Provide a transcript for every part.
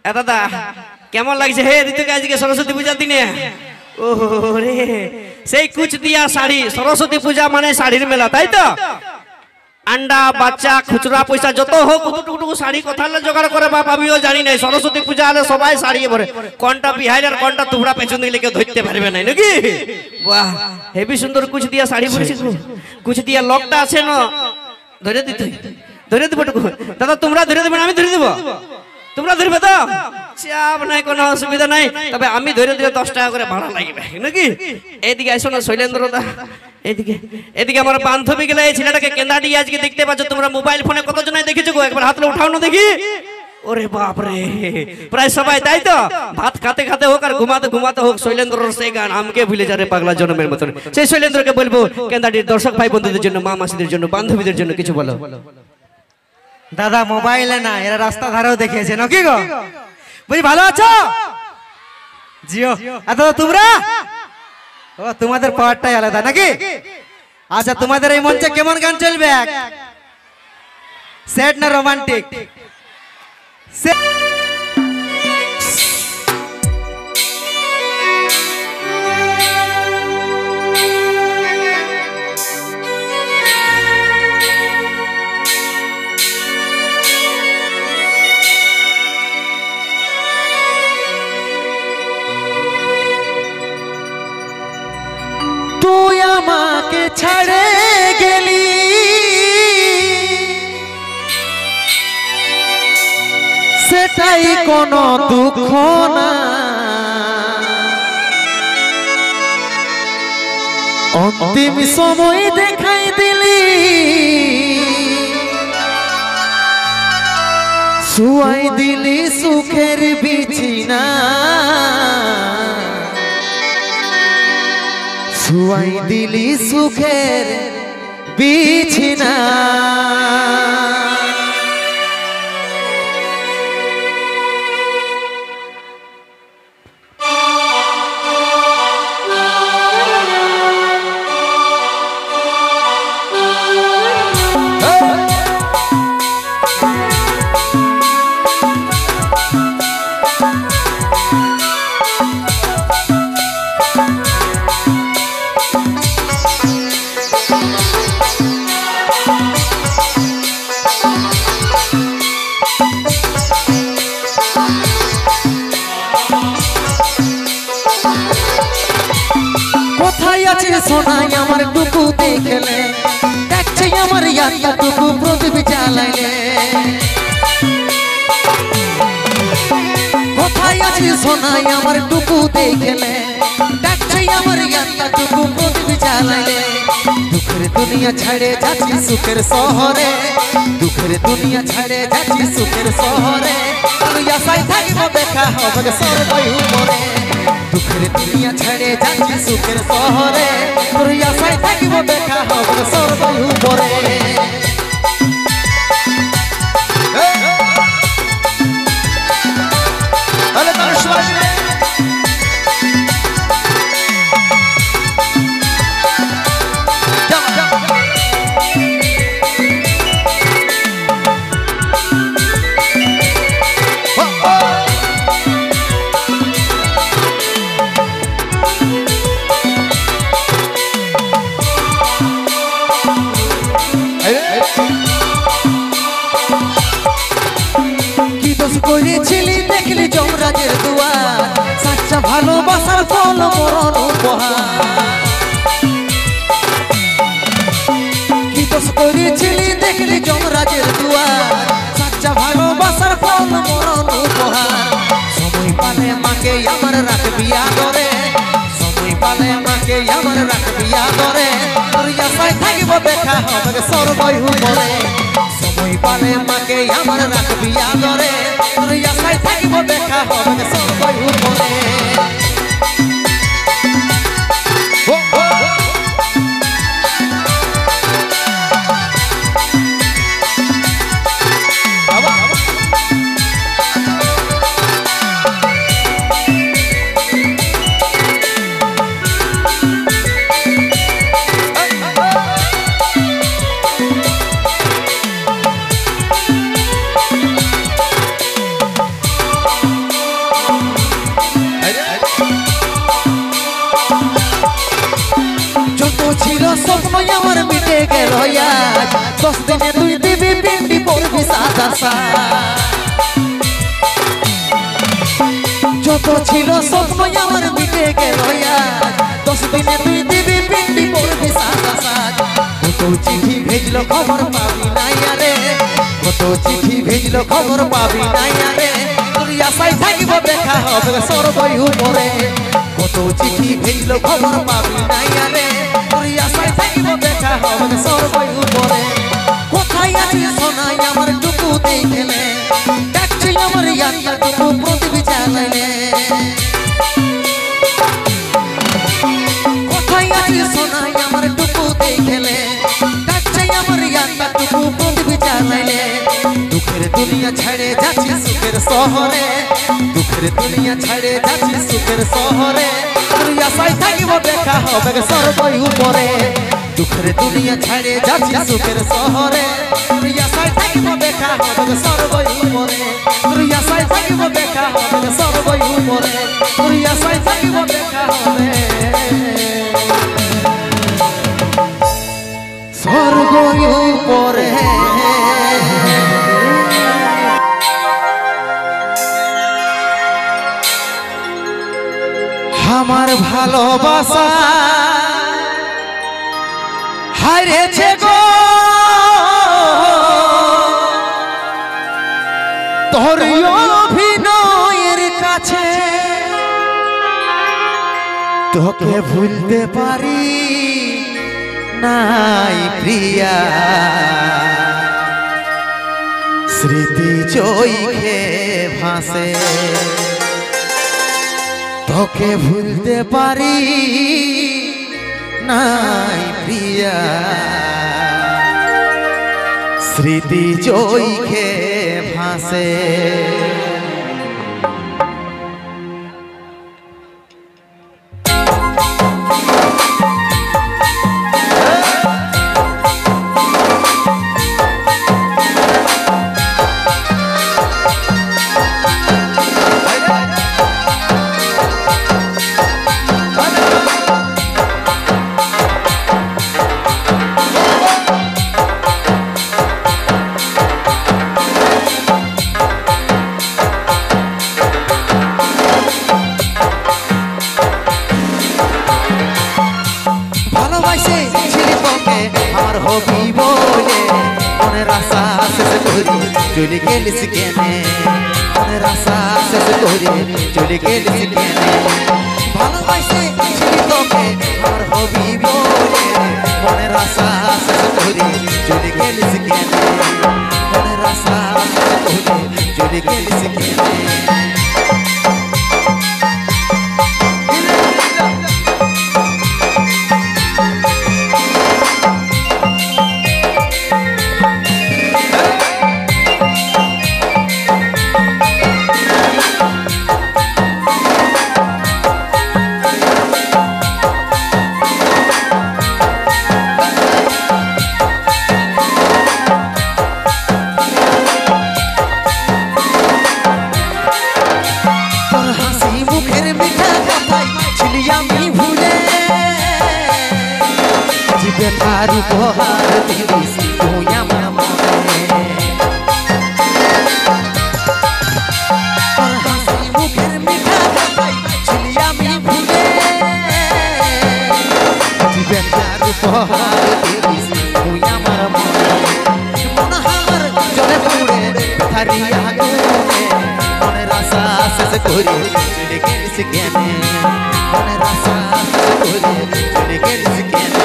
দাদা কেমন লাগছে হে ঋতুকে আজকে সরস্বতী পূজার দিনে? ওরে সেই কুচ দিয়া শাড়ি, সরস্বতী পূজা মানে শাড়ির মেলা, তাই তো? আন্ডা বাচ্চা খুচরা পয়সা যত হোক টুকটুকু শাড়ি কোথালে জোগাড় করে বাপ আমিও জানি নাই। সরস্বতী পূজা হলে সবাই শাড়ি পরে, কোনটা বিহাইল আর কোনটা তোমরা পেছন দিকে কেউ ধরতে পারবে না নাকি? বাহ হেভি সুন্দর কুচ দিয়া শাড়ি পরেছি। কুচ দিয়া লকটা আছে না, ধরে দিতে ধরে দেবো দাদা। তোমরা ধরে দেবে না আমি ধরে দেবো? তোমরা ধরবে তো? চাপ নাই, কোনো অসুবিধা নাই। তবে আমি ধরে দিলে 10 টাকা করে ভাড়া লাগবে নাকি? এইদিকে আসো না শৈলেন্দ্র দা, এদিকে এদিকে আমার বান্ধবী গেলে এই ছেলেটাকে কেন্দা দিয়ে আজকে দেখতে পাচ্ছ তোমরা মোবাইল ফোনে কতজনাই দেখেছো গো? একবার হাতলে উঠাও না দেখি। ওরে বাপ রে, প্রায় সবাই তাই তো? ভাত খাতে খাতে হোক আর ঘুমাতে ঘুমাতে হোক শৈলেন্দ্রর সেই গান আমাকে ভুলে যারে পাগলা জন্মের মতন। সেই শৈলেন্দ্রকে বলবো কেন্দাটির দর্শক ভাই বন্ধুদের জন্য, মা মাসিদের জন্য, বান্ধবীদের জন্য কিছু বলো। দাদা মোবাইলে না, এরা রাস্তা ধারেও দেখিয়েছে নাকি গো? বুঝি ভালো আছো? জিও। দাদা তোমরা ও তোমাদের পাওয়ারটাই আলাদা নাকি? আচ্ছা তোমাদের এই মঞ্চে কেমন গান চলবে? স্যাড না রোমান্টিক? তুই আমাকে ছেড়ে গেলি, সেটাই কোনো দুঃখ না। অন্তিম সময় দেখাই দিলি, শুয়াই দিলি সুখের বিছানা, শুয়াই দিলি সুখের বিছানা। কোথায় আছে সোনাই আমার টুকু দেখলে, দেখছে আমার ইয়াটা টুকু প্রদীপ জ্বালাইলে। কোথায় আছে সোনাই আমার টুকু দেখলে, দেখছে আমার ইয়াটা টুকু প্রদীপ জ্বালাইলে। দুঃখের দুনিয়া ছেড়ে যাচ্ছি সুখের শহরে, দুঃখের দুনিয়া ছেড়ে যাচ্ছি সুখের শহরে। তুই আশায় থাকবো দেখা হবে সর্বই মনে, দুঃখের দুনিয়া ছেড়ে যাচ্ছি সুখের শহরে। তুই আশায় থাকবো দেখা হবে সর্বই উপরে। কি দোষ করেছিলি দেখলি যমরাজের দুয়ার, সাচ্চা ভালোবাসার ফল মরণ উপহার। কি দোষ করেছিলি দেখলি যমরাজের দুয়ার, সাচ্চা ভালোবাসার ফল মরণ উপহার। সময় পালে মাকে আমার রাখবি আদরে, সময় পালে মাকে আমার রাখবি আদরে। তোর আশায় থাকবো দেখা হবে সর্বই উপরে, সময় পালে মাকে আমার রাখবি আদরে। তোর আশায় থাকবো দেখা হবে সর্বই উপরে। গেল আজ 10 দিনে তুই দিবি পিন্ডি পড়বি সাদা যত ছিল স্বপ্ন আমার মিটে গেল আজ 10 দিনে তুই দিবি পিন্ডি পড়বি সাদা কত চিঠি ভেজলো খবর পাবি নাই আরে কত চিঠি ভেজলো খবর পাবি নাই আরে তোর আশায় থাকিব দেখা হবে সর্বই উপরে কত চিঠি ভেজলো খবর পাবি নাই আরে তোর আশায় থাকিব দেখা হবে সর্বই উপরে কোথায় আছিস সোনাই আমার টুকু দেখলে ডাকছি আমার ইয়ান্তা টুকু প্রদীপ জ্বালাইলে কোথায় আছিস সোনাই আমার টুকু দেখলে ডাকছি আমার ইয়ান্তা টুকু প্রদীপ জ্বালাইলে দুঃখের দুনিয়া ছেড়ে যাচ্ছি সুখের শহরে দুঃখের দুনিয়া ছেড়ে যাচ্ছি সুখের শহরে তোর আশায় থাকিব দেখা হবে সর্বই উপরে দুঃখের দুনিয়া ছেড়ে যাচ্ছি সুখের শহরে তোর আশায় থাকিব দেখা হবে সর্বই উপরে তোর আশায় থাকিব দেখা হবে সর্বই উপরে তোর আশায় থাকিব দেখা হবে সর্বই উপরে আমার ভালোবাসা হারিয়েছে গো তোর অভিনয়ের কাছে তোকে ভুলতে পারি নাই প্রিয়া স্মৃতি চোখে ভাসে তোকে ভুলতে পারি নাই প্রিয়া স্মৃতি চোখে ভাসে হবি বলে মনের আশা শেষ করি চলে গেলিস কেনে মনের আশা শেষ করি চলে গেলিস কেনে ভালোবাসে ছিলি তোকে আমার হবি বলে মনের আশা শেষ করি চলে গেলিস কেনে মনের আশা শেষ করি চলে গেলিস কেনে আর উপহার দিস তুই আমার মনে তোর হাসি মুখের মিঠা কথাই ছিলি আমি ভুলে জীবনের উপহার দিস তুই আমার মনে মন আমার জলে পুড়ে থারিয়া আগুনে মনের আশা শেষ করে চলে গেলিস কেনে মনের আশা শেষ করে চলে গেলিস কেনে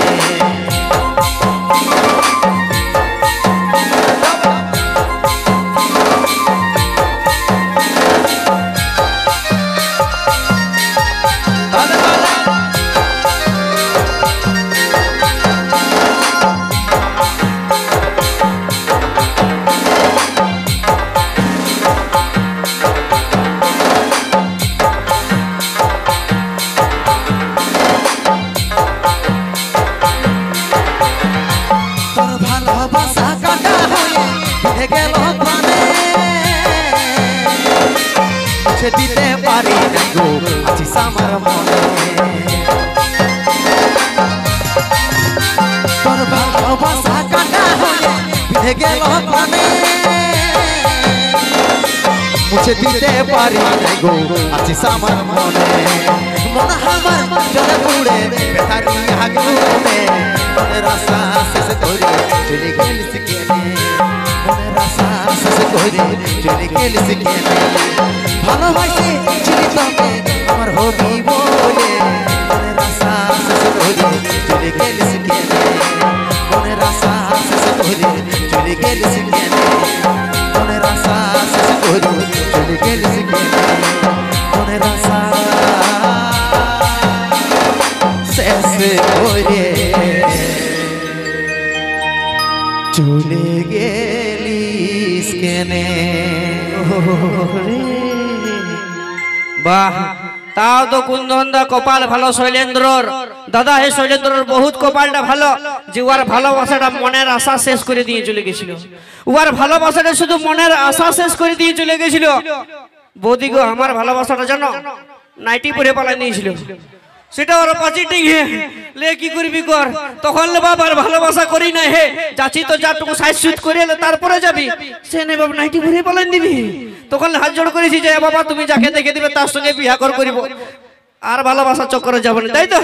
দিতে পারি না গো আছিস আমার মনে তোর ভালোবাসা সে গেল প্রাণে মুছে দিতে পারি নাই গো আছিস আমার মনে মন আমার জলে পুড়ে বেতারি আগুনে মনের আশা শেষ করে চলে গেলিস কেনে মনের আশা শেষ করে চলে গেলিস কেনে ভালোবাসি ছিলি তোকে আমার হবি বলে মনের আশা শেষ করে চলে গেলিস কেনে মনের আশা শেষ করে চলে গেলিস কেনে মনের আশা শেষ করে চলে গেলিস কেনে মনের আশা শেষ করে চলে গেলিস কেনে বাহ তাও তো কুন্দনদা কপাল ভালো শৈলেন্দ্রর দাদা হে শৈলেন্দ্রর বহুত কপালটা ভালো যে ওর ভালোবাসাটা মনের আশা শেষ করে দিয়ে চলে গেছিল ওর ভালোবাসাটা শুধু মনের আশা শেষ করে দিয়ে চলে গেছিল বৌদি গো আমার ভালোবাসাটা জানো নাইটি পরে পালাই নিয়েছিল সেটা ওর পাচিটিং হে লে কি করবি কর তখন লে বাবার ভালোবাসা করি না হে যাচ্ছি তো যাটুকু সাইজ সুট করে এলে তারপরে যাবি সে নেই বাবা নাইটি পরে পালাই দিবি তখন হাত জোড় করেছি যে বাবা তুমি যাকে দেখে দিবে তার সঙ্গে বিয়া করিব আর ভালোবাসা চক্করে যাবো না তাই তো